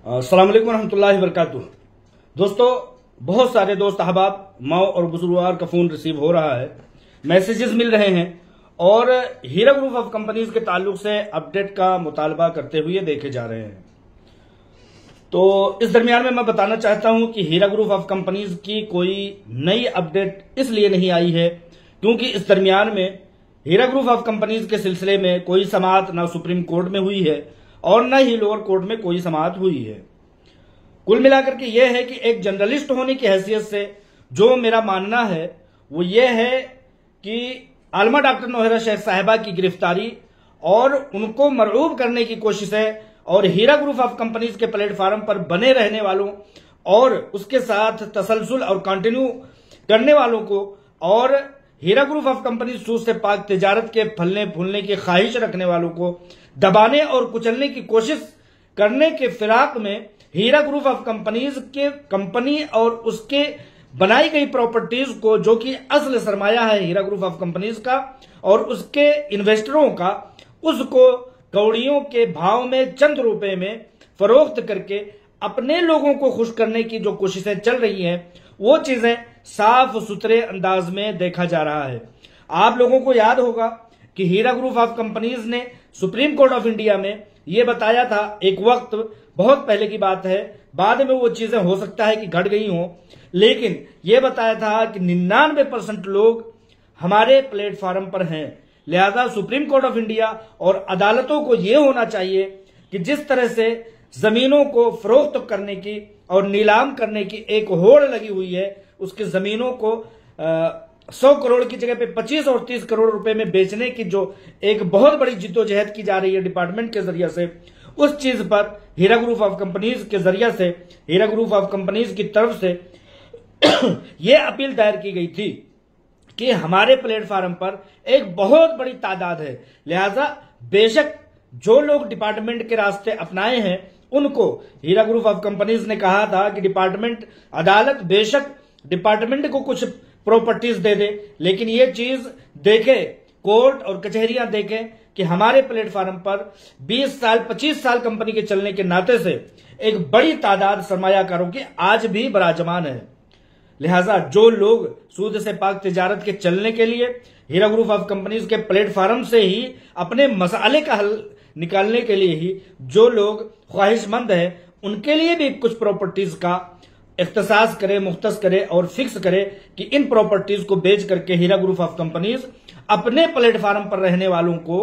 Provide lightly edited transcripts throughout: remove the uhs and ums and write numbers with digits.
अस्सलाम वालेकुम रहमतुल्लाहि वबरकातुह। दोस्तों, बहुत सारे दोस्त अहबाब माओ और बुजुर्गवार का फोन रिसीव हो रहा है, मैसेजेस मिल रहे हैं और हीरा ग्रुप ऑफ कंपनीज के ताल्लुक से अपडेट का मुतालबा करते हुए देखे जा रहे हैं। तो इस दरमियान में मैं बताना चाहता हूं कि हीरा ग्रुप ऑफ कंपनीज की कोई नई अपडेट इसलिए नहीं आई है क्योंकि इस दरमियान में हीरा ग्रुप ऑफ कंपनीज के सिलसिले में कोई समाअत ना सुप्रीम कोर्ट में हुई है और न ही लोअर कोर्ट में कोई समाअत हुई है। कुल मिलाकर के यह है कि एक जर्नलिस्ट होने की हैसियत से जो मेरा मानना है वो ये है कि आलमा डॉक्टर नौहरा शेख साहिबा की गिरफ्तारी और उनको मरऊब करने की कोशिश है और हीरा ग्रुप ऑफ कंपनीज के प्लेटफार्म पर बने रहने वालों और उसके साथ तसलसल और कंटिन्यू करने वालों को और हीरा ग्रुप ऑफ कंपनीज सूद से पाक तिजारत के फलने फूलने की ख्वाहिश रखने वालों को दबाने और कुचलने की कोशिश करने के फिराक में हीरा ग्रुप ऑफ कंपनीज के कंपनी और उसके बनाई गई प्रॉपर्टीज को, जो कि असल सरमाया है हीरा ग्रुप ऑफ कंपनीज का और उसके इन्वेस्टरों का, उसको कौड़ियों के भाव में चंद रुपए में फरोख्त करके अपने लोगों को खुश करने की जो कोशिशें चल रही हैं वो चीजें साफ सुथरे अंदाज में देखा जा रहा है। आप लोगों को याद होगा कि हीरा ग्रुप ऑफ कंपनीज ने सुप्रीम कोर्ट ऑफ इंडिया में यह बताया था, एक वक्त बहुत पहले की बात है, बाद में वो चीजें हो सकता है कि घट गई हों, लेकिन यह बताया था कि 99% लोग हमारे प्लेटफार्म पर हैं। लिहाजा सुप्रीम कोर्ट ऑफ इंडिया और अदालतों को यह होना चाहिए कि जिस तरह से जमीनों को फरोख्त करने की और नीलाम करने की एक होड़ लगी हुई है, उसकी जमीनों को 100 करोड़ की जगह पे 25 और 30 करोड़ रुपए में बेचने की जो एक बहुत बड़ी जिद्दोजहद की जा रही है डिपार्टमेंट के जरिए से, उस चीज पर हीरा ग्रुप ऑफ कंपनीज के जरिए से, हीरा ग्रुप ऑफ कंपनीज की तरफ से यह अपील दायर की गई थी कि हमारे प्लेटफार्म पर एक बहुत बड़ी तादाद है, लिहाजा बेशक जो लोग डिपार्टमेंट के रास्ते अपनाए हैं उनको हीरा ग्रुप ऑफ कंपनीज ने कहा था कि डिपार्टमेंट अदालत बेशक डिपार्टमेंट को कुछ प्रॉपर्टीज दे दे, लेकिन ये चीज देखे, कोर्ट और कचहरियां देखें कि हमारे प्लेटफार्म पर 20 साल 25 साल कंपनी के चलने के नाते से एक बड़ी तादाद सरमायाकारों की आज भी बराजमान है। लिहाजा जो लोग सूद से पाक तिजारत के चलने के लिए हीरा ग्रुप ऑफ कंपनीज के प्लेटफार्म से ही अपने मसाले का हल निकालने के लिए ही जो लोग ख्वाहिशमंद हैं, उनके लिए भी कुछ प्रॉपर्टीज का इख्तिसास करे, मुख्तस करे और फिक्स करे कि इन प्रॉपर्टीज को बेच करके हीरा ग्रुप ऑफ कंपनीज अपने प्लेटफार्म पर रहने वालों को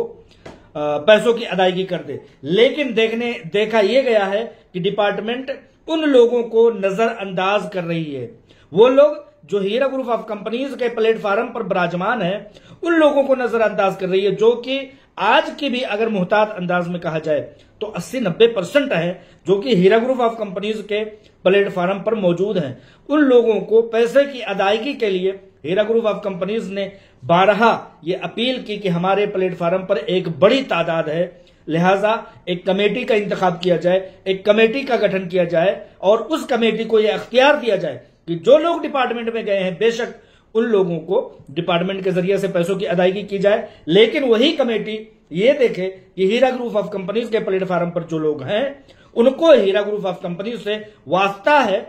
पैसों की अदायगी कर दे। लेकिन देखा यह गया है कि डिपार्टमेंट उन लोगों को नजरअंदाज कर रही है। वो लोग जो हीरा ग्रुप ऑफ कंपनीज के प्लेटफार्म पर विराजमान है उन लोगों को नजरअंदाज कर रही है, जो कि आज की भी अगर मुहतात अंदाज में कहा जाए तो 80-90% है जो कि हीरा ग्रुप ऑफ कंपनीज के प्लेटफार्म पर मौजूद हैं। उन लोगों को पैसे की अदायगी के लिए हीरा ग्रुप ऑफ कंपनीज ने बारहा ये अपील की कि हमारे प्लेटफार्म पर एक बड़ी तादाद है, लिहाजा एक कमेटी का इंतखाब किया जाए, एक कमेटी का गठन किया जाए और उस कमेटी को यह अख्तियार दिया जाए कि जो लोग डिपार्टमेंट में गए हैं बेशक उन लोगों को डिपार्टमेंट के जरिए से पैसों की अदायगी की जाए, लेकिन वही कमेटी ये देखे कि हीरा ग्रुप ऑफ कंपनीज के प्लेटफार्म पर जो लोग हैं उनको हीरा ग्रुप ऑफ कंपनीज से वास्ता है।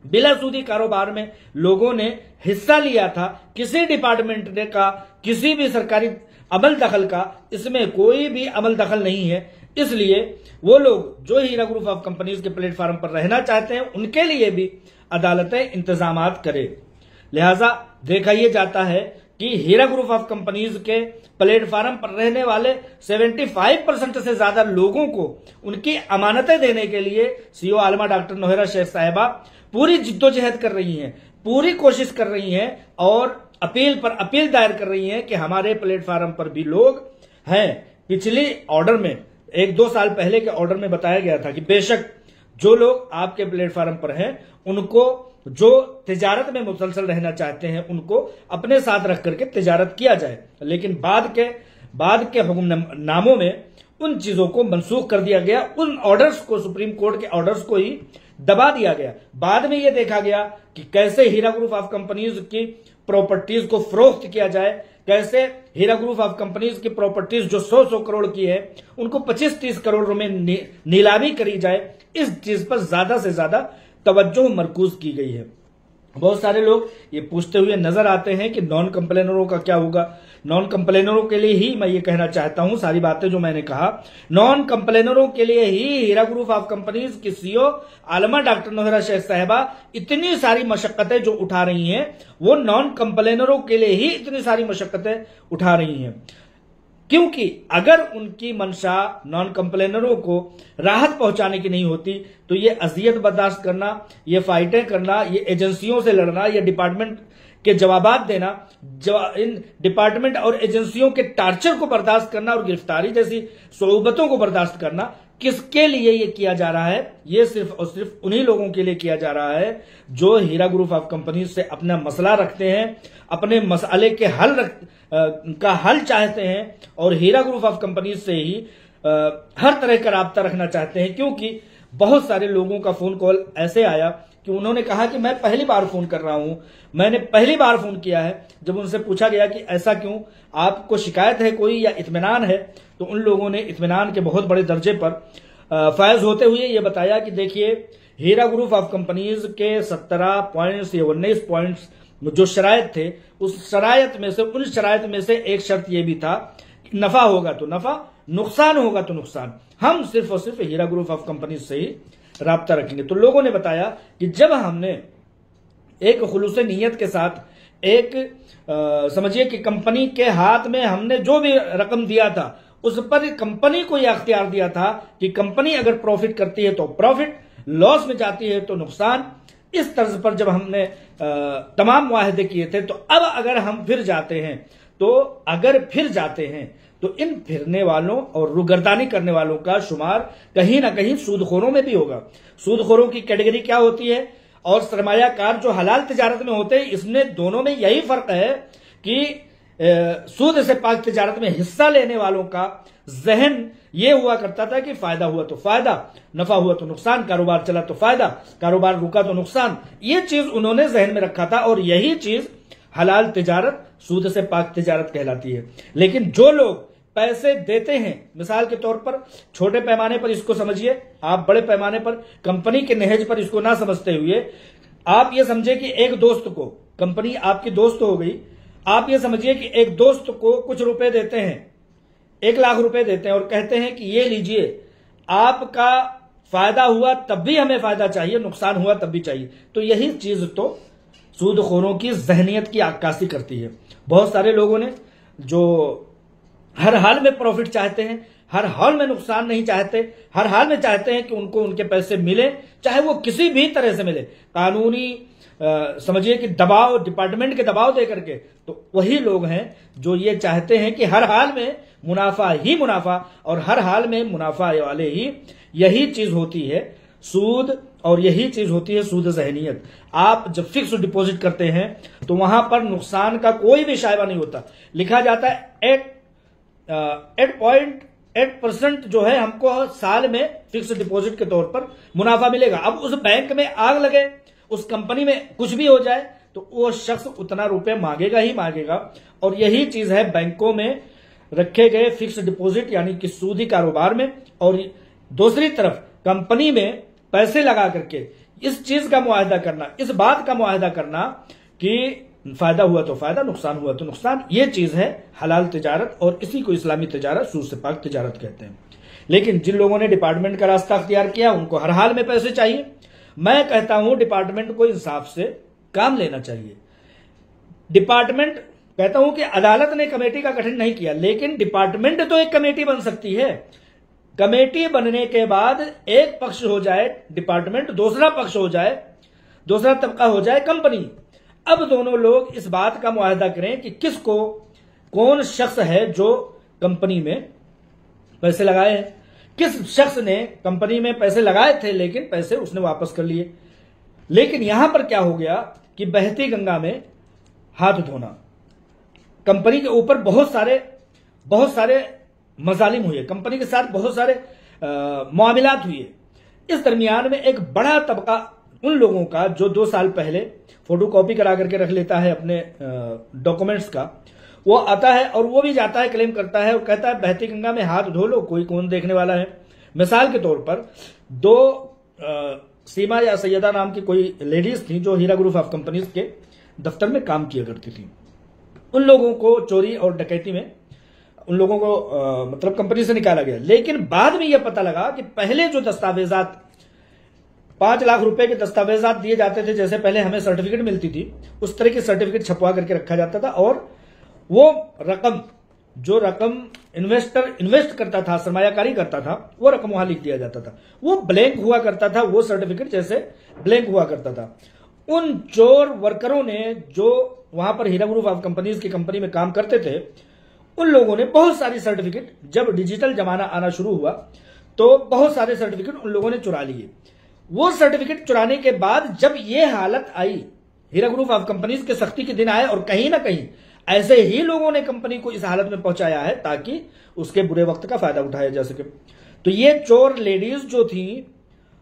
बिलासूदी कारोबार में लोगों ने हिस्सा लिया था, किसी डिपार्टमेंट ने का किसी भी सरकारी अमल दखल का इसमें कोई भी अमल दखल नहीं है, इसलिए वो लोग जो हीरा ग्रुप ऑफ कंपनीज के प्लेटफार्म पर रहना चाहते हैं उनके लिए भी अदालतें इंतजामात करे। लिहाजा देखा यह जाता है कि हीरा ग्रुप ऑफ कंपनीज के प्लेटफार्म पर रहने वाले 75% से ज्यादा लोगों को उनकी अमानतें देने के लिए सीईओ आलमा डॉक्टर नौहरा शेख साहिबा पूरी जिद्दोजहद कर रही हैं, पूरी कोशिश कर रही हैं और अपील पर अपील दायर कर रही हैं कि हमारे प्लेटफार्म पर भी लोग हैं। पिछली ऑर्डर में 1-2 साल पहले के ऑर्डर में बताया गया था कि बेशक जो लोग आपके प्लेटफार्म पर हैं उनको जो तिजारत में मुसलसल रहना चाहते हैं उनको अपने साथ रख करके तिजारत किया जाए, लेकिन बाद के हुक्मनामों में उन चीजों को मनसूख कर दिया गया, उन ऑर्डर्स को, सुप्रीम कोर्ट के ऑर्डर्स को ही दबा दिया गया। बाद में यह देखा गया कि कैसे हीरा ग्रुप ऑफ कंपनीज की प्रॉपर्टीज को फरोख्त किया जाए, कैसे हीरा ग्रुप ऑफ कंपनीज की प्रॉपर्टीज जो 100-100 करोड़ की है उनको 25-30 करोड़ में नीलामी करी जाए, इस चीज पर ज्यादा से ज्यादा तवज्जो मरकूज की गई है। बहुत सारे लोग ये पूछते हुए नजर आते हैं कि नॉन कंप्लेनरों का क्या होगा। नॉन कंप्लेनरों के लिए ही मैं ये कहना चाहता हूं, सारी बातें जो मैंने कहा नॉन कंप्लेनरों के लिए ही हीरा ग्रुप ऑफ कंपनीज की सीईओ आलमा डॉक्टर नोहरा शेख साहिबा इतनी सारी मशक्कतें जो उठा रही हैं, वो नॉन कंप्लेनरों के लिए ही इतनी सारी मशक्कतें उठा रही हैं। क्योंकि अगर उनकी मंशा नॉन कंप्लेनरों को राहत पहुंचाने की नहीं होती तो ये अजियत बर्दाश्त करना, ये फाइटें करना, ये एजेंसियों से लड़ना, ये डिपार्टमेंट के जवाबात देना, इन डिपार्टमेंट और एजेंसियों के टार्चर को बर्दाश्त करना और गिरफ्तारी जैसी सोबतों को बर्दाश्त करना, किसके लिए ये किया जा रहा है? ये सिर्फ और सिर्फ उन्हीं लोगों के लिए किया जा रहा है जो हीरा ग्रुप ऑफ कंपनी से अपना मसला रखते हैं, अपने मसले के का हल चाहते हैं और हीरा ग्रुप ऑफ कंपनी से ही हर तरह का राब्ता रखना चाहते हैं। क्योंकि बहुत सारे लोगों का फोन कॉल ऐसे आया कि उन्होंने कहा कि मैं पहली बार फोन कर रहा हूं, मैंने पहली बार फोन किया है। जब उनसे पूछा गया कि ऐसा क्यों, आपको शिकायत है कोई या इत्मीनान है, तो उन लोगों ने इत्मीनान के बहुत बड़े दर्जे पर फायज होते हुए ये बताया कि देखिए हीरा ग्रुप ऑफ कंपनीज के 17 पॉइंट्स या 19 पॉइंट्स जो शरायत थे, उस शरायत में से उन शरायत में से एक शर्त यह भी था कि नफा होगा तो नफा, नुकसान होगा तो नुकसान, हम सिर्फ और सिर्फ हीरा ग्रुप ऑफ कंपनीज से ही राब्ता रखेंगे। तो लोगों ने बताया कि जब हमने एक खुलूस नीयत के साथ एक समझिए कि कंपनी के हाथ में हमने जो भी रकम दिया था उस पर कंपनी को यह अख्तियार दिया था कि कंपनी अगर प्रॉफिट करती है तो प्रॉफिट, लॉस में जाती है तो नुकसान, इस तर्ज पर जब हमने तमाम वायदे किए थे, तो अब अगर हम फिर जाते हैं तो इन फिरने वालों और रुगर्दानी करने वालों का शुमार कहीं ना कहीं सूदखोरों में भी होगा। सूदखोरों की कैटेगरी क्या होती है और सरमायाकार जो हलाल तिजारत में होते हैं, इसमें दोनों में यही फर्क है कि सूद से पाक तिजारत में हिस्सा लेने वालों का जहन ये हुआ करता था कि फायदा हुआ तो फायदा, नफा हुआ तो नुकसान, कारोबार चला तो फायदा, कारोबार रुका तो नुकसान। ये चीज उन्होंने जहन में रखा था और यही चीज हलाल तिजारत, सूद से पाक तिजारत कहलाती है। लेकिन जो लोग पैसे देते हैं, मिसाल के तौर पर छोटे पैमाने पर इसको समझिए, आप बड़े पैमाने पर कंपनी के नहेज पर इसको ना समझते हुए आप ये समझे कि एक दोस्त को, कंपनी आपकी दोस्त हो गई, आप ये समझिए कि एक दोस्त को कुछ रुपए देते हैं, 1 लाख रुपए देते हैं और कहते हैं कि ये लीजिए, आपका फायदा हुआ तब भी हमें फायदा चाहिए, नुकसान हुआ तब भी चाहिए। तो यही चीज तो सूदखोरों की जहनियत की आक्कासी करती है। बहुत सारे लोगों ने जो हर हाल में प्रॉफिट चाहते हैं, हर हाल में नुकसान नहीं चाहते, हर हाल में चाहते हैं कि उनको उनके पैसे मिले, चाहे वो किसी भी तरह से मिले, कानूनी समझिए कि दबाव, डिपार्टमेंट के दबाव दे करके, तो वही लोग हैं जो ये चाहते हैं कि हर हाल में मुनाफा ही मुनाफा, और हर हाल में मुनाफा वाले ही, यही चीज होती है सूद, और यही चीज होती है सूद जहनियत। आप जब फिक्स डिपॉजिट करते हैं तो वहां पर नुकसान का कोई भी शायबा नहीं होता, लिखा जाता है 8.8% जो है हमको साल में फिक्स डिपॉजिट के तौर पर मुनाफा मिलेगा। अब उस बैंक में आग लगे, उस कंपनी में कुछ भी हो जाए, तो वो शख्स उतना रुपए मांगेगा ही मांगेगा। और यही चीज है बैंकों में रखे गए फिक्स डिपॉजिट यानी कि सूदी कारोबार में, और दूसरी तरफ कंपनी में पैसे लगा करके इस चीज का मुआहदा करना, इस बात का मुआहदा करना कि फायदा हुआ तो फायदा, नुकसान हुआ तो नुकसान। ये चीज है हलाल तिजारत, और इसी को इस्लामी तिजारत, सूद से पाक तिजारत कहते हैं। लेकिन जिन लोगों ने डिपार्टमेंट का रास्ता अख्तियार किया, उनको हर हाल में पैसे चाहिए। मैं कहता हूं डिपार्टमेंट को इंसाफ से काम लेना चाहिए। डिपार्टमेंट, कहता हूं कि अदालत ने कमेटी का गठन नहीं किया, लेकिन डिपार्टमेंट तो एक कमेटी बन सकती है। कमेटी बनने के बाद एक पक्ष हो जाए डिपार्टमेंट, दूसरा पक्ष हो जाए, दूसरा तबका हो जाए कंपनी। अब दोनों लोग इस बात का मुआहदा करें कि किसको, कौन शख्स है जो कंपनी में पैसे लगाए हैं, किस शख्स ने कंपनी में पैसे लगाए थे लेकिन पैसे उसने वापस कर लिए। लेकिन यहां पर क्या हो गया कि बहती गंगा में हाथ धोना, कंपनी के ऊपर बहुत सारे मजालिम हुए, कंपनी के साथ बहुत सारे मामलात हुए। इस दरमियान में एक बड़ा तबका उन लोगों का जो 2 साल पहले फोटोकॉपी करा करके रख लेता है अपने डॉक्यूमेंट्स का, वो आता है और वो भी जाता है, क्लेम करता है और कहता है बहती गंगा में हाथ धो लो, कोई कौन देखने वाला है। मिसाल के तौर पर 2 सीमा या सैयदा नाम की कोई लेडीज थी जो हीरा ग्रुप ऑफ कंपनीज के दफ्तर में काम किया करती थी। उन लोगों को चोरी और डकैती में उन लोगों को मतलब कंपनी से निकाला गया। लेकिन बाद में यह पता लगा कि पहले जो दस्तावेजात 5 लाख रुपए के दस्तावेजात दिए जाते थे, जैसे पहले हमें सर्टिफिकेट मिलती थी, उस तरह की सर्टिफिकेट छपवा करके रखा जाता था और वो रकम जो रकम इन्वेस्टर इन्वेस्ट करता था, सरमायाकारी करता था, वो रकम वहां लिख दिया जाता था। वो ब्लैंक हुआ करता था, वो सर्टिफिकेट जैसे ब्लैंक हुआ करता था। उन चोर वर्करों ने जो वहां पर हीरा ग्रुप ऑफ कंपनीज की कंपनी में काम करते थे, उन लोगों ने बहुत सारी सर्टिफिकेट, जब डिजिटल जमाना आना शुरू हुआ तो बहुत सारे सर्टिफिकेट उन लोगों ने चुरा लिए। वो सर्टिफिकेट चुराने के बाद जब ये हालत आई, हीरा ग्रुप ऑफ कंपनीज के सख्ती के दिन आए और कहीं ना कहीं ऐसे ही लोगों ने कंपनी को इस हालत में पहुंचाया है ताकि उसके बुरे वक्त का फायदा उठाया जा सके। तो ये चोर लेडीज जो थी,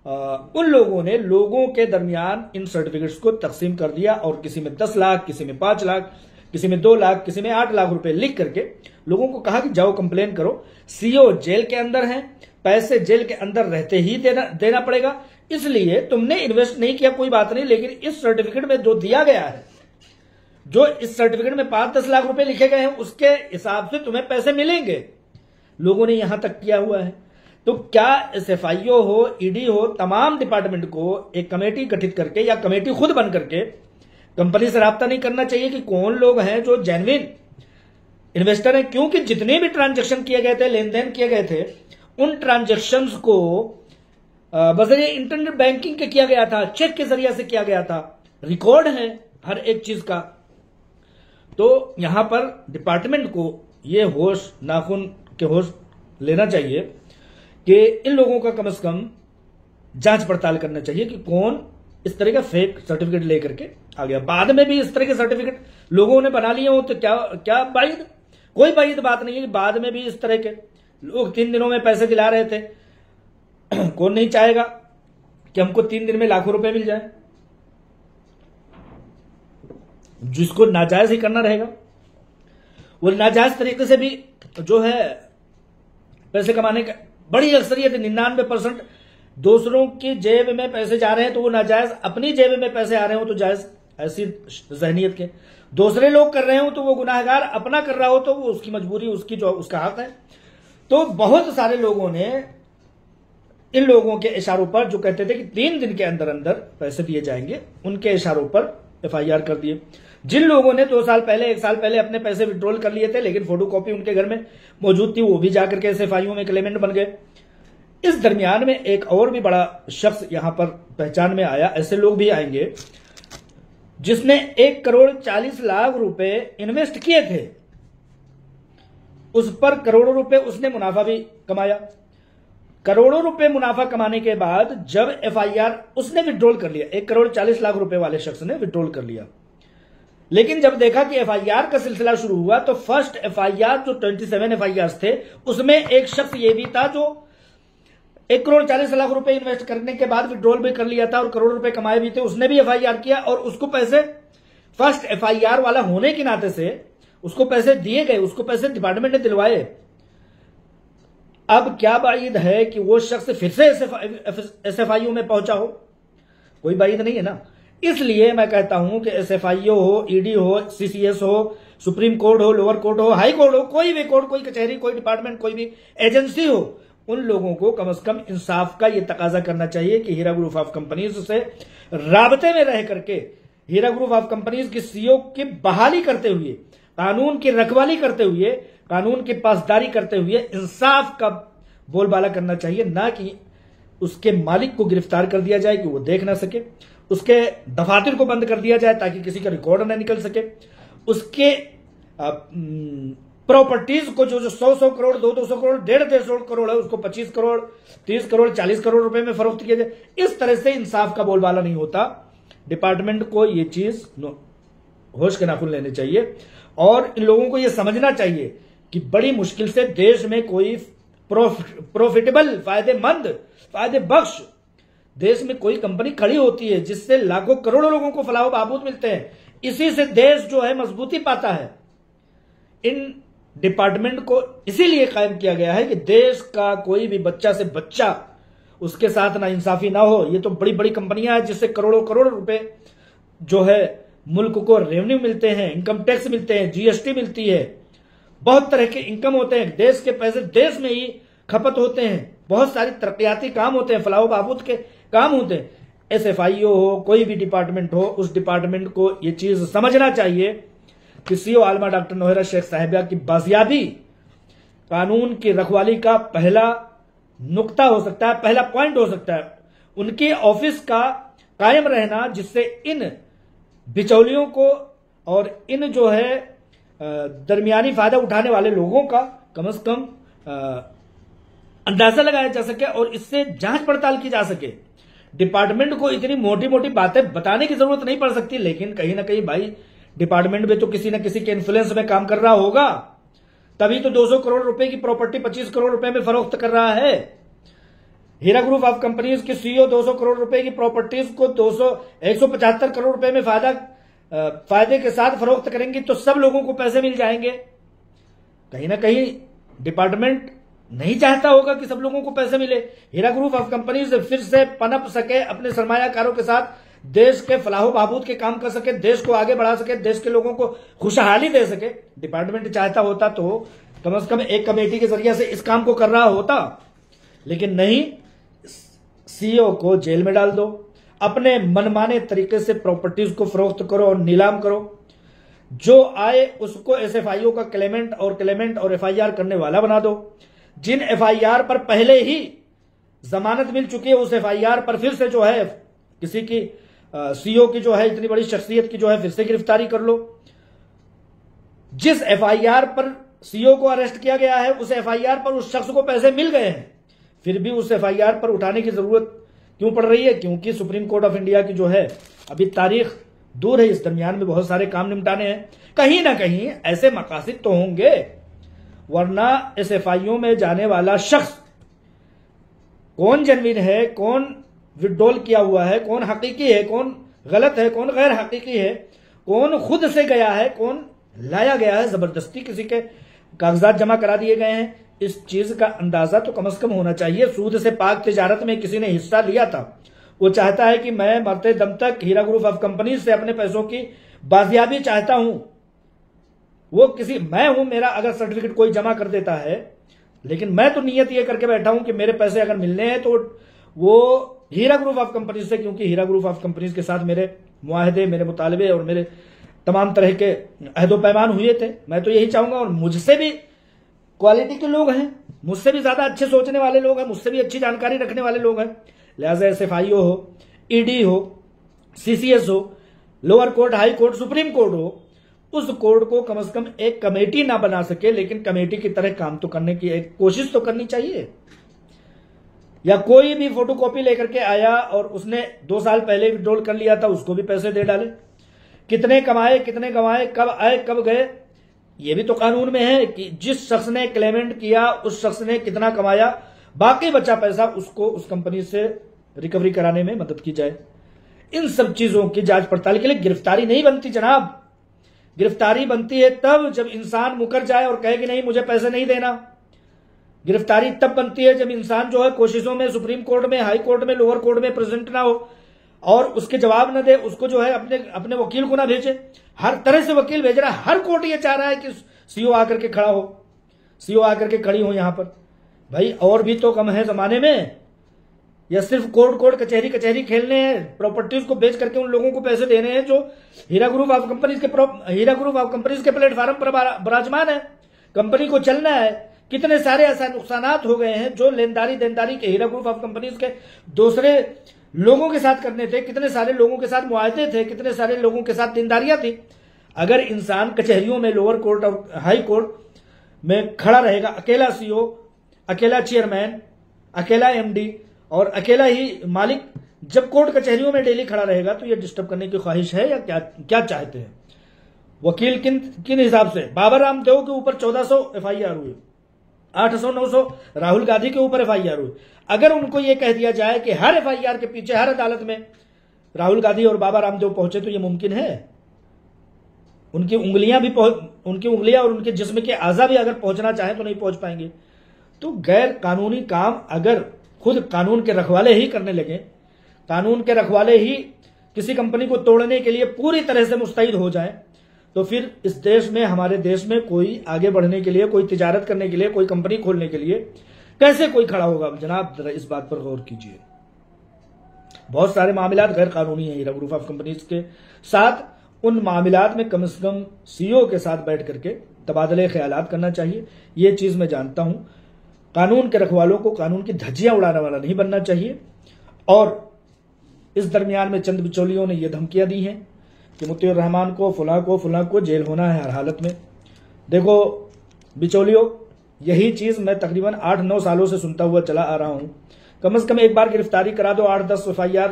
उन लोगों ने लोगों के दरमियान इन सर्टिफिकेट्स को तकसीम कर दिया और किसी में 10 लाख, किसी में 5 लाख, किसी में 2 लाख, किसी में 8 लाख रुपए लिख करके लोगों को कहा कि जाओ कंप्लेन करो। सीओ जेल के अंदर है, पैसे जेल के अंदर रहते ही देना पड़ेगा, इसलिए तुमने इन्वेस्ट नहीं किया कोई बात नहीं, लेकिन इस सर्टिफिकेट में जो दिया गया है, जो इस सर्टिफिकेट में 5-10 लाख रुपए लिखे गए हैं, उसके हिसाब से तुम्हें पैसे मिलेंगे। लोगों ने यहां तक किया हुआ है। तो क्या एसएफआईओ हो, ईडी हो, तमाम डिपार्टमेंट को एक कमेटी गठित करके या कमेटी खुद बन करके कंपनी से राब्ता नहीं करना चाहिए कि कौन लोग हैं जो जेन्युइन इन्वेस्टर हैं? क्योंकि जितने भी ट्रांजैक्शन किए गए थे, लेन देन किए गए थे, उन ट्रांजैक्शंस को बजरिए इंटरनेट बैंकिंग के किया गया था, चेक के जरिए से किया गया था, रिकॉर्ड है हर एक चीज का। तो यहां पर डिपार्टमेंट को ये होश, नाखून के होश लेना चाहिए कि इन लोगों का कम से कम जांच पड़ताल करना चाहिए कि कौन इस तरह का फेक सर्टिफिकेट लेकर के आ गया। बाद में भी इस तरह के सर्टिफिकेट लोगों ने बना लिए हो तो क्या बाइद, कोई बाइद बात नहीं है कि बाद में भी इस तरह के लोग 3 दिनों में पैसे दिला रहे थे। कौन नहीं चाहेगा कि हमको 3 दिन में लाखों रुपए मिल जाए? जिसको नाजायज ही करना रहेगा वो नाजायज तरीके से भी जो है पैसे कमाने का बड़ी अक्सरियत 99% दूसरों की जेब में पैसे जा रहे हैं तो वो नाजायज, अपनी जेब में पैसे आ रहे हो तो जायज, ऐसी जहनीत के दूसरे लोग कर रहे हो तो वो गुनाहगार, अपना कर रहा हो तो वो उसकी मजबूरी, उसकी जो उसका हक है। तो बहुत सारे लोगों ने इन लोगों के इशारों पर, जो कहते थे कि 3 दिन के अंदर अंदर पैसे दिए जाएंगे, उनके इशारों पर एफआईआर कर दिए। जिन लोगों ने 2 साल पहले, 1 साल पहले अपने पैसे विड्रॉल कर लिए थे लेकिन फोटोकॉपी उनके घर में मौजूद थी, वो भी जाकर के एफआईओ में क्लेमेंट बन गए। इस दरमियान में एक और भी बड़ा शख्स यहां पर पहचान में आया। ऐसे लोग भी आएंगे जिसने 1 करोड़ 40 लाख रुपए इन्वेस्ट किए थे, उस पर करोड़ों रुपए उसने मुनाफा भी कमाया। करोड़ों रुपए मुनाफा कमाने के बाद जब एफआईआर उसने विड्रॉल कर लिया, 1 करोड़ 40 लाख रुपए वाले शख्स ने विड्रॉल कर लिया, लेकिन जब देखा कि एफआईआर का सिलसिला शुरू हुआ तो फर्स्ट एफआईआर जो 27 एफआईआर थे उसमें एक शख्स ये भी था जो 1 करोड़ 40 लाख रुपए इन्वेस्ट करने के बाद विड्रॉल भी कर लिया था और करोड़ रुपए कमाए भी थे, उसने भी एफआईआर किया और उसको पैसे, फर्स्ट एफआईआर वाला होने के नाते से उसको पैसे दिए गए, उसको पैसे डिपार्टमेंट ने दिलवाए। अब क्या बाइद है कि वो शख्स फिर से एसएफआईओ में पहुंचा हो? कोई बाइद नहीं है ना। इसलिए मैं कहता हूं कि एसएफआईओ हो, ईडी हो, सीसीएस हो, सुप्रीम कोर्ट हो, लोअर कोर्ट हो, हाई कोर्ट हो, कोई भी कोर्ट, कोई कचहरी, कोई डिपार्टमेंट, कोई भी एजेंसी हो, उन लोगों को कम से कम इंसाफ का यह तकाजा करना चाहिए कि हीरा ग्रुप ऑफ कंपनीज से राबते में रह करके हीरा ग्रुप ऑफ कंपनीज की सीईओ की बहाली करते हुए, कानून की रखवाली करते हुए, कानून की पासदारी करते हुए इंसाफ का बोलबाला करना चाहिए, ना कि उसके मालिक को गिरफ्तार कर दिया जाए कि वो देख ना सके, उसके दफातर को बंद कर दिया जाए ताकि किसी का रिकॉर्ड ना निकल सके, उसके प्रॉपर्टीज को जो 100 करोड़, 200 करोड़, 150 करोड़ है उसको 25 करोड़, 30 करोड़, 40 करोड़ रुपए में फरोख्त किया जाए। इस तरह से इंसाफ का बोलबाला नहीं होता। डिपार्टमेंट को ये चीज होश के नाखून लेने चाहिए और इन लोगों को यह समझना चाहिए कि बड़ी मुश्किल से देश में कोई प्रॉफिटेबल, फायदेमंद, फायदे बख्श देश में कोई कंपनी खड़ी होती है जिससे लाखों करोड़ों लोगों को फलाह बहबूद मिलते हैं। इसी से देश जो है मजबूती पाता है। इन डिपार्टमेंट को इसीलिए कायम किया गया है कि देश का कोई भी बच्चा से बच्चा उसके साथ ना इंसाफी ना हो। ये तो बड़ी बड़ी कंपनियां हैं जिससे करोड़ों करोड़ रुपए जो है मुल्क को रेवेन्यू मिलते हैं, इनकम टैक्स मिलते हैं, जीएसटी मिलती है, बहुत तरह के इनकम होते हैं, देश के पैसे देश में ही खपत होते हैं, बहुत सारी तरक्याती काम होते हैं, फलाह बहबूद के काम होते हैं। एसएफआईओ हो, कोई भी डिपार्टमेंट हो, उस डिपार्टमेंट को ये चीज समझना चाहिए कि सीओ आलमा डॉक्टर नौहरा शेख साहिबा की बाजियाबी कानून की रखवाली का पहला नुक्ता हो सकता है, पहला पॉइंट हो सकता है। उनके ऑफिस का कायम रहना, जिससे इन बिचौलियों को और इन जो है दरमियानी फायदा उठाने वाले लोगों का कम से कम अंदाजा लगाया जा सके और इससे जांच पड़ताल की जा सके। डिपार्टमेंट को इतनी मोटी मोटी बातें बताने की जरूरत नहीं पड़ सकती, लेकिन कहीं ना कहीं भाई डिपार्टमेंट में तो किसी न किसी के इन्फ्लुएंस में काम कर रहा होगा, तभी तो 200 करोड़ रुपए की प्रॉपर्टी 25 करोड़ रुपए में फरोख्त कर रहा है। हीरा ग्रुप ऑफ कंपनीज के सीईओ 200 करोड़ रुपए की प्रॉपर्टीज को 175 करोड़ रुपए में फायदे के साथ फरोख्त करेंगे तो सब लोगों को पैसे मिल जाएंगे। कहीं ना कहीं डिपार्टमेंट नहीं चाहता होगा कि सब लोगों को पैसे मिले। हीरा ग्रुप ऑफ कंपनीज फिर से पनप सके, अपने सरमायाकारों के साथ देश के फलाह बहबूद के काम कर सके, देश को आगे बढ़ा सके, देश के लोगों को खुशहाली दे सके। डिपार्टमेंट चाहता होता तो कम से कम एक कमेटी के जरिए से इस काम को कर रहा होता, लेकिन नहीं। सीईओ को जेल में डाल दो, अपने मनमाने तरीके से प्रॉपर्टीज को फरोख्त करो और नीलाम करो, जो आए उसको एसएफआईओ का क्लेमेंट और एफआईआर करने वाला बना दो। जिन एफआईआर पर पहले ही जमानत मिल चुकी है, उस एफआईआर पर फिर से जो है किसी की सीईओ की जो है इतनी बड़ी शख्सियत की जो है फिर से गिरफ्तारी कर लो। जिस एफआईआर पर सीईओ को अरेस्ट किया गया है, उस एफआईआर पर उस शख्स को पैसे मिल गए हैं, फिर भी उस एफआईआर पर उठाने की जरूरत क्यों पड़ रही है? क्योंकि सुप्रीम कोर्ट ऑफ इंडिया की जो है अभी तारीख दूर है, इस दरमियान में बहुत सारे काम निपटाने हैं। कहीं ना कहीं ऐसे मकासद तो होंगे, वरना एसएफआईओ में जाने वाला शख्स कौन जेन्युइन है, कौन विड्रॉल किया हुआ है, कौन हकीकी है, कौन गलत है, कौन गैर हकीकी है, कौन खुद से गया है, कौन लाया गया है, जबरदस्ती किसी के कागजात जमा करा दिए गए हैं, इस चीज का अंदाजा तो कम से कम होना चाहिए। सूद से पाक तिजारत में किसी ने हिस्सा लिया था, वो चाहता है कि मैं मरते दम तक हीरा ग्रुप ऑफ कंपनी से अपने पैसों की बाजियाबी चाहता हूं। वो किसी मैं हूं, मेरा अगर सर्टिफिकेट कोई जमा कर देता है, लेकिन मैं तो नियत ये करके बैठा हूं कि मेरे पैसे अगर मिलने हैं तो वो हीरा ग्रुप ऑफ कंपनीज से, क्योंकि हीरा ग्रुप ऑफ कंपनीज के साथ मेरे मुआहदे, मेरे मुतालबे और मेरे तमाम तरह के अहदो पैमान हुए थे। मैं तो यही चाहूंगा, और मुझसे भी क्वालिटी के लोग हैं, मुझसे भी ज्यादा अच्छे सोचने वाले लोग हैं, मुझसे भी अच्छी जानकारी रखने वाले लोग हैं। लिहाजा एसएफआईओ हो, ईडी हो, सीसीएस हो, lower court, high court, supreme court हो, उस कोर्ट को कम से कम एक कमेटी ना बना सके, लेकिन कमेटी की तरह काम तो करने की एक कोशिश तो करनी चाहिए। या कोई भी फोटोकॉपी लेकर के आया और उसने 2 साल पहले विड्रॉल कर लिया था, उसको भी पैसे दे डाले। कितने कमाए, कितने गंवाए, कब आए, कब गए, ये भी तो कानून में है कि जिस शख्स ने क्लेमेंट किया उस शख्स ने कितना कमाया, बाकी बचा पैसा उसको उस कंपनी से रिकवरी कराने में मदद की जाए। इन सब चीजों की जांच पड़ताल के लिए गिरफ्तारी नहीं बनती जनाब। गिरफ्तारी बनती है तब जब इंसान मुकर जाए और कहे कि नहीं मुझे पैसे नहीं देना। गिरफ्तारी तब बनती है जब इंसान जो है कोशिशों में सुप्रीम कोर्ट में, हाई कोर्ट में, लोअर कोर्ट में प्रेजेंट ना हो और उसके जवाब न दे, उसको जो है अपने वकील को ना भेजे। हर तरह से वकील भेज रहा है, हर कोर्ट ये चाह रहा है कि सीओ आकर के खड़ा हो, सीओ आकर के खड़ी हो यहां पर। भाई और भी तो कम है जमाने में, या सिर्फ कोर्ट कचहरी खेलने हैं, प्रॉपर्टीज को बेच करके उन लोगों को पैसे देने हैं जो हीरा ग्रुप ऑफ कंपनीज के प्लेटफॉर्म पर विराजमान है। कंपनी को चलना है। कितने सारे ऐसे नुकसानात हो गए हैं जो लेनदारी देनदारी के हीरा ग्रुप ऑफ कंपनीज के दूसरे लोगों के साथ करने थे, कितने सारे लोगों के साथ मुआहदे थे, कितने सारे लोगों के साथ देनदारियां थी। अगर इंसान कचहरियों में, लोअर कोर्ट और हाई कोर्ट में खड़ा रहेगा, अकेला सीओ, अकेला चेयरमैन, अकेला एमडी और अकेला ही मालिक, जब कोर्ट कचहरियों में डेली खड़ा रहेगा तो ये डिस्टर्ब करने की ख्वाहिश है या क्या चाहते हैं वकील? किन हिसाब से बाबा रामदेव के ऊपर 1400 एफआईआर हुई, 800-900 राहुल गांधी के ऊपर एफआईआर हुई। अगर उनको यह कह दिया जाए कि हर एफआईआर के पीछे, हर अदालत में राहुल गांधी और बाबा रामदेव पहुंचे, तो यह मुमकिन है? उनकी उंगलियां और उनके जिस्म के आज़ा भी अगर पहुंचना चाहें तो नहीं पहुंच पाएंगे। तो गैर कानूनी काम अगर खुद कानून के रखवाले ही करने लगे, कानून के रखवाले ही किसी कंपनी को तोड़ने के लिए पूरी तरह से मुस्तैद हो जाए, तो फिर इस देश में, हमारे देश में कोई आगे बढ़ने के लिए, कोई तिजारत करने के लिए, कोई कंपनी खोलने के लिए कैसे कोई खड़ा होगा? जनाब जरा इस बात पर गौर कीजिए। बहुत सारे मामलात गैर कानूनी हैं हीरा ग्रुप ऑफ कंपनीज के साथ। उन मामलात में कम से कम सीईओ के साथ बैठ करके तबादले ख्यालात करना चाहिए। ये चीज मैं जानता हूं। कानून के रखवालों को कानून की धज्जियां उड़ाने वाला नहीं बनना चाहिए। और इस दरमियान में चंद बिचौलियों ने यह धमकियां दी हैं कि मुतीउर रहमान को, फुला को जेल होना है हर हालत में। देखो बिचौलियों, यही चीज मैं तकरीबन 8-9 सालों से सुनता हुआ चला आ रहा हूं। कम से कम एक बार गिरफ्तारी करा दो। 8-10 FIR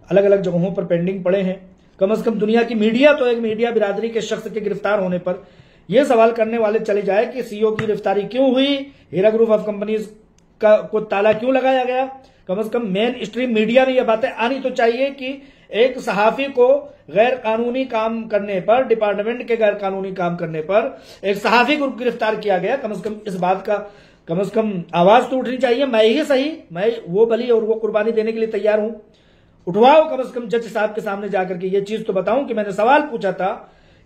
अलग अलग जगहों पर पेंडिंग पड़े हैं। कम से कम दुनिया की मीडिया तो एक मीडिया बिरादरी के शख्स के गिरफ्तार होने पर यह सवाल करने वाले चले जाए कि सीईओ की गिरफ्तारी क्यों हुई, हीरा ग्रुप ऑफ कंपनीज को ताला क्यों लगाया गया। कम से कम मेन स्ट्रीम मीडिया में यह बातें आनी तो चाहिए कि एक सहाफी को गैर कानूनी काम करने पर, डिपार्टमेंट के गैर कानूनी काम करने पर एक सहाफी को गिरफ्तार किया गया। कम से कम इस बात का कम से कम आवाज तो उठनी चाहिए। मैं ही सही, मैं वो बलि और वो कुर्बानी देने के लिए तैयार हूं। उठवाओ कम से कम जज साहब के सामने जाकर के ये चीज तो बताऊं कि मैंने सवाल पूछा था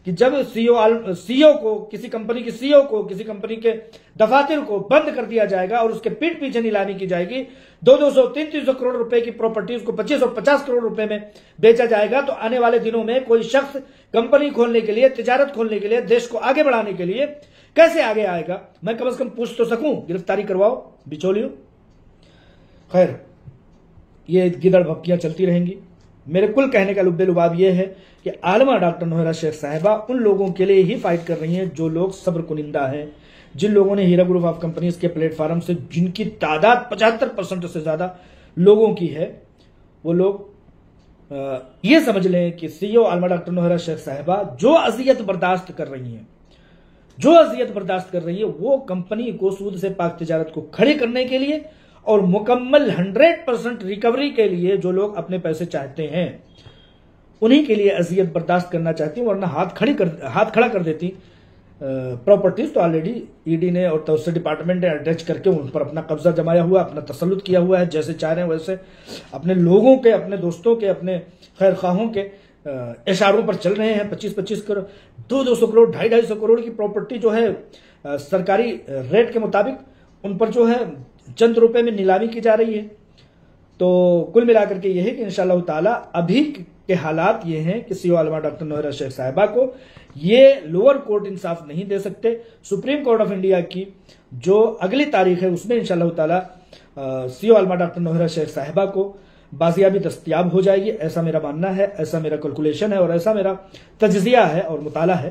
कि जब सीईओ को, किसी कंपनी के सीईओ को, किसी कंपनी के दफातर को बंद कर दिया जाएगा और उसके पीठ पीछे नीलामी की जाएगी, 200, 300 करोड़ रुपए की प्रॉपर्टी उसको 25 और 50 करोड़ रुपए में बेचा जाएगा, तो आने वाले दिनों में कोई शख्स कंपनी खोलने के लिए, तिजारत खोलने के लिए, देश को आगे बढ़ाने के लिए कैसे आगे आएगा? मैं कम से कम पूछ तो सकूं। गिरफ्तारी करवाओ बिचौलियों। खैर, ये गिदड़ भपकियां चलती रहेंगी। मेरे कुल कहने का लुब्बे लुबाब यह है कि आलमा डॉक्टर नोहरा शेख साहिबा उन लोगों के लिए ही फाइट कर रही हैं जो लोग सब्र कुनिंदा हैं, जिन लोगों ने हीरा ग्रुप ऑफ कंपनीज के प्लेटफॉर्म से, जिनकी तादाद 75% से ज्यादा लोगों की है, वो लोग ये समझ लें कि सीईओ आलमा डॉक्टर नोहरा शेख साहिबा जो अजियत बर्दाश्त कर रही हैं, वो कंपनी को सूद से पाक तिजारत को खड़े करने के लिए और मुकम्मल 100% रिकवरी के लिए जो लोग अपने पैसे चाहते हैं, उन्हीं के लिए अजियत बर्दाश्त करना चाहती हूं। वरना हाथ खड़ा कर देती प्रॉपर्टीज तो ऑलरेडी ईडी ने और तवस्सुत डिपार्टमेंट ने अटैच करके उन पर अपना कब्जा जमाया हुआ, अपना तसल्लुत किया हुआ है। जैसे चाह रहे हैं वैसे अपने लोगों के, अपने दोस्तों के, अपने खैर खाहों के इशारों पर चल रहे हैं। 25-25 करोड़, 200 करोड़, 250 करोड़ की प्रॉपर्टी जो है सरकारी रेट के मुताबिक उन पर जो है चंद रुपए में नीलामी की जा रही है। तो कुल मिलाकर के यह है कि इंशाअल्लाह ताला अभी के हालात ये हैं कि सीईओ आलमा डॉक्टर नोहरा शेख साहिबा को ये लोअर कोर्ट इंसाफ नहीं दे सकते। सुप्रीम कोर्ट ऑफ इंडिया की जो अगली तारीख है उसमें इंशाअल्लाह ताला सीईओ आलमा डॉक्टर नोहरा शेख साहिबा को बाजियाबी दस्तयाब हो जाएगी, ऐसा मेरा मानना है, ऐसा मेरा कैलकुलेशन है और ऐसा मेरा तज्जिया है और मुताला है।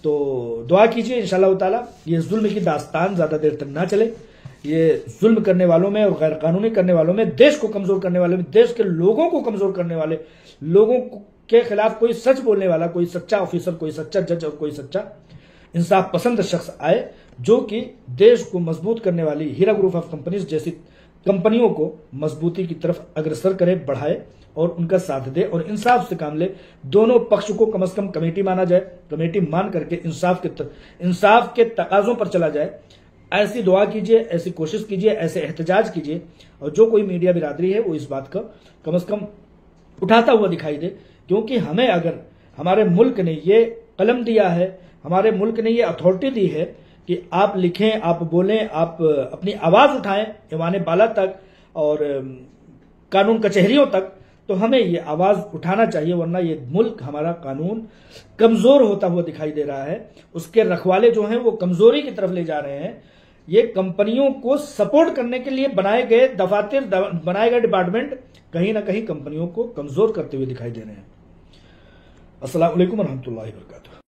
तो दुआ कीजिए इंशाअल्लाह ताला ये जुल्म की दास्तान ज्यादा देर तक ना चले। ये जुल्म करने वालों में और गैर कानूनी करने वालों में, देश को कमजोर करने वालों में, देश के लोगों को कमजोर करने वाले लोगों के खिलाफ कोई सच बोलने वाला, कोई सच्चा ऑफिसर, कोई सच्चा जज और कोई सच्चा इंसाफ पसंद शख्स आए जो कि देश को मजबूत करने वाली हीरा ग्रुप ऑफ कंपनीज जैसी कंपनियों को मजबूती की तरफ अग्रसर करे, बढ़ाए और उनका साथ दे और इंसाफ से काम ले। दोनों पक्ष को कम से कम कमेटी माना जाए, कमेटी मान करके इंसाफ के तकाजों पर चला जाए। ऐसी दुआ कीजिए, ऐसी कोशिश कीजिए, ऐसे एहतजाज कीजिए और जो कोई मीडिया बिरादरी है वो इस बात का कम से कम उठाता हुआ दिखाई दे। क्योंकि हमें, अगर हमारे मुल्क ने ये कलम दिया है, हमारे मुल्क ने ये अथॉरिटी दी है कि आप लिखें, आप बोलें, आप अपनी आवाज उठाएं ऐवान बाला तक और कानून कचहरियों तक, तो हमें ये आवाज उठाना चाहिए। वरना ये मुल्क, हमारा कानून कमजोर होता हुआ दिखाई दे रहा है। उसके रखवाले जो हैं वो कमजोरी की तरफ ले जा रहे हैं। ये कंपनियों को सपोर्ट करने के लिए बनाए गए दफातर, बनाए गए डिपार्टमेंट कहीं ना कहीं कंपनियों को कमजोर करते हुए दिखाई दे रहे हैं। अस्सलाम वालेकुम रहमतुल्लाहि व बरकातुहू।